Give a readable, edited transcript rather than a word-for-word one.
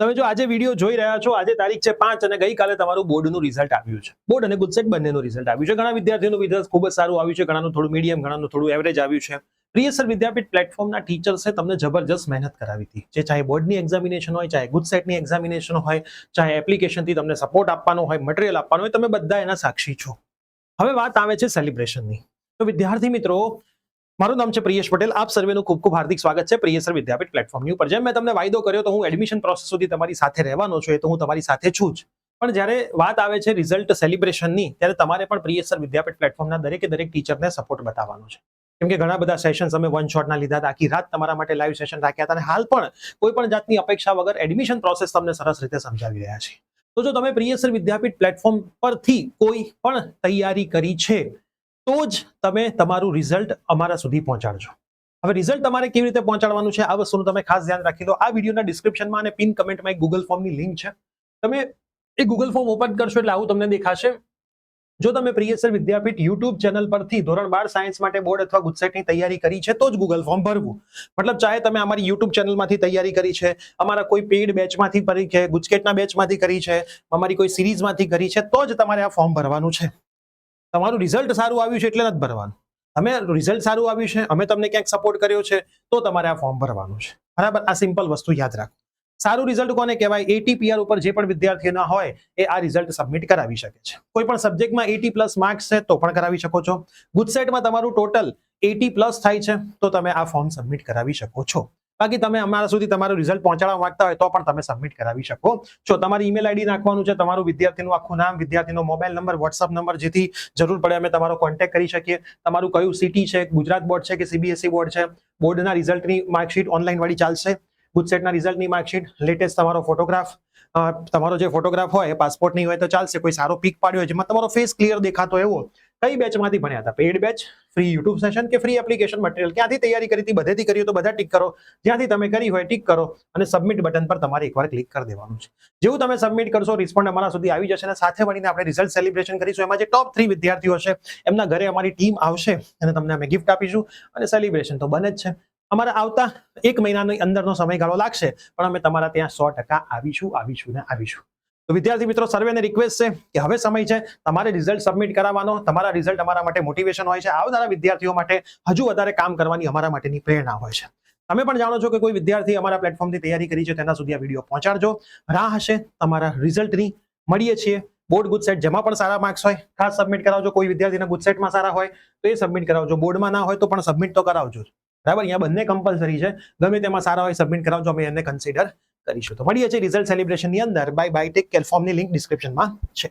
તમે જો આજે વિડીયો જોઈ રહ્યા છો, આજે તારીખ છે 5 અને ગઈકાલે તમારું બોર્ડનું રિઝલ્ટ આવ્યું છે. બોર્ડ અને ગુજસેટ બંનેનું રિઝલ્ટ આવ્યું છે. ઘણા વિદ્યાર્થીઓનું રિઝલ્ટ ખૂબ જ સારું આવ્યું છે, ઘણાનું થોડું મીડિયમ, ઘણાનું થોડું એવરેજ આવ્યું છે. પ્રિયસર વિદ્યાપીઠ પ્લેટફોર્મના ટીચર્સે તમને જબરજસ્ત મહેનત કરાવી હતી. જે ચાહે બોર્ડની એક્ઝામિનેશન હોય, ચાહે ગુજસેટની એક્ઝામિનેશન હોય, ચાહે એપ્લિકેશનથી તમને સપોર્ટ આપવાનો હોય, મટીરિયલ આપવાનું હોય, તમે બધા એના સાક્ષી છો. હવે વાત આવે છે સેલિબ્રેશનની. તો વિદ્યાર્થી મિત્રો, મારું નામ છે પ્રિયેશ પટેલ. આપ સર્વેનું ખૂબ ખૂબ હાર્દિક સ્વાગત છે પ્રિયસર વિદ્યાપીઠ પ્લેટફોર્મની ઉપર. જેમ મેં તમને વાયદો કર્યો તો હું એડમિશન પ્રોસેસ સુધી તમારી સાથે રહેવાનો છું, એ તો હું તમારી સાથે છું જ. પણ જ્યારે વાત આવે છે રિઝલ્ટ સેલિબ્રેશનની, ત્યારે તમારે પણ પ્રિયસર વિદ્યાપીઠ પ્લેટફોર્મના દરેક ટીચરને સપોર્ટ બતાવવાનો છે. કેમ કે ઘણા બધા સેશન્સ અમે વન શોટના લીધા હતા, આખી રાત તમારા માટે લાઈવ સેશન રાખ્યા હતા, અને હાલ પણ કોઈ પણ જાતની અપેક્ષા વગર એડમિશન પ્રોસેસ તમને સરસ રીતે સમજાવી રહ્યા છે. તો જો તમે પ્રિયસર વિદ્યાપીઠ પ્લેટફોર્મ પરથી કોઈ પણ તૈયારી કરી છે, તો જ તમે તમારું રિઝલ્ટ અમારા સુધી પહોંચાડજો. હવે રિઝલ્ટ તમારે કેવી રીતે પહોંચાડવાનું છે, આ વસ્તુનું તમે ખાસ ધ્યાન રાખી લો. આ વિડીયોના ડિસ્ક્રિપ્શનમાં અને પિન કમેન્ટમાં એક ગૂગલ ફોર્મની લિંક છે. તમે એ ગૂગલ ફોર્મ ઓપન કરશો એટલે આવું તમને દેખાશે. જો તમે પ્રિયસર વિદ્યાપીઠ યુટ્યુબ ચેનલ પરથી ધોરણ 12 સાયન્સ માટે બોર્ડ અથવા ગુજસેટની તૈયારી કરી છે, તો જ ગૂગલ ફોર્મ ભરવું. મતલબ ચાહે તમે અમારી યુટ્યુબ ચેનલમાંથી તૈયારી કરી છે, અમારા કોઈ પેઇડ બેચમાંથી કરી છે, ગુજકેટના બેચમાંથી કરી છે, અમારી કોઈ સિરીઝમાંથી કરી છે, તો જ તમારે આ ફોર્મ ભરવાનું છે. તમારું રિઝલ્ટ સારું આવ્યું છે એટલે નથી ભરવાનું. તમે રિઝલ્ટ સારું આવ્યું છે, અમે તમને ક્યાંક સપોર્ટ કર્યો છે, તો તમારે આ ફોર્મ ભરવાનું છે. બરાબર? આ સિમ્પલ વસ્તુ યાદ રાખો. સારું રિઝલ્ટ કોને કહેવાય? 80 ઉપર જે પણ વિદ્યાર્થીઓના હોય એ આ રિઝલ્ટ સબમિટ કરાવી શકે છે. કોઈ પણ સબ્જેક્ટમાં 80+ માર્ક્સ છે તો પણ કરાવી શકો છો. ગુજસેટમાં તમારું ટોટલ 80+ થાય છે તો તમે આ ફોર્મ સબમિટ કરાવી શકો છો. બાકી તમે અમારા સુધી તમારું રિઝલ્ટ પહોંચાડવા માંગતા હોય તો પણ તમે સબમિટ કરાવી શકો છો. તમારી ઈમેલ આઈડી નાખવાનું છે, તમારું વિદ્યાર્થીનું આખું નામ, વિદ્યાર્થીનો મોબાઈલ નંબર, વોટ્સઅપ નંબર, જેથી જરૂર પડે અમે તમારો કોન્ટેક્ટ કરી શકીએ. તમારું કયું સિટી છે, ગુજરાત બોર્ડ છે કે સીબીએસઈ બોર્ડ છે, બોર્ડના રિઝલ્ટની માર્કશીટ ઓનલાઈન વાળી ચાલશે, ગુજસેટના રિઝલ્ટની માર્કશીટ, લેટેસ્ટ તમારો ફોટોગ્રાફ, તમારો જે ફોટોગ્રાફ હોય એ પાસપોર્ટની હોય તો ચાલશે, કોઈ સારો પિક પાડ્યો હોય જેમાં તમારો ફેસ ક્લિયર દેખાતો એવો, કઈ બેચમાંથી ભણ્યા હતા, paid batch, free YouTube session કે ફ્રી એપ્લિકેશન મટીરિયલ, ક્યાંથી તૈયારી કરી હતી, બધેથી કરી તો બધા ટીક કરો, જ્યાંથી તમે કરી હોય ટીક કરો, અને સબમિટ બટન પર તમારે એકવાર ક્લિક કરી દેવાનું છે. જેવું તમે સબમિટ કરશો, રિસ્પોન્ડ અમારા સુધી આવી જશે, અને સાથે મળીને આપણે રિઝલ્ટ સેલિબ્રેશન કરીશું. એમાં જે ટોપ 3 વિદ્યાર્થીઓ હશે એમના ઘરે અમારી ટીમ આવશે અને તમને અમે ગિફ્ટ આપીશું, અને સેલિબ્રેશન તો બને જ છે. અમારા આવતા 1 મહિનાની અંદરનો સમયગાળો લાગશે, પણ અમે તમારા ત્યાં 100% આવીશું. તો વિદ્યાર્થી મિત્રો, સર્વેને રિક્વેસ્ટ છે કે હવે સમય છે તમારે રિઝલ્ટ સબમિટ કરાવવાનો. તમારા રિઝલ્ટ અમારા માટે મોટિવેશન હોય છે, આવનારા વિદ્યાર્થીઓ માટે હજુ વધારે કામ કરવાની અમારા માટેની પ્રેરણા હોય છે. તમે પણ જાણો છો કે કોઈ વિદ્યાર્થી અમારા પ્લેટફોર્મથી તૈયારી કરી છે, તેના સુધી આ વિડીયો પહોંચાડજો. રાહ હશે તમારા રિઝલ્ટની. મળીએ છીએ. બોર્ડ, ગુજસેટ જેમાં પણ સારા માર્ક્સ હોય ખાસ સબમિટ કરાવજો. કોઈ વિદ્યાર્થીના ગુજસેટમાં સારા હોય તો એ સબમિટ કરાવજો, બોર્ડમાં ના હોય તો પણ સબમિટ તો કરાવજો. બરાબર? અહીંયા બંને કમ્પલસરી છે. ગમે તેમાં સારા હોય સબમિટ કરાવજો, અમે એને કન્સિડર કરીશું. તો મળીએ છીએ રિઝલ્ટ સેલિબ્રેશનની અંદર. Bye bye, take care. ફોર્મની લિંક ડિસ્ક્રિપ્શનમાં છે.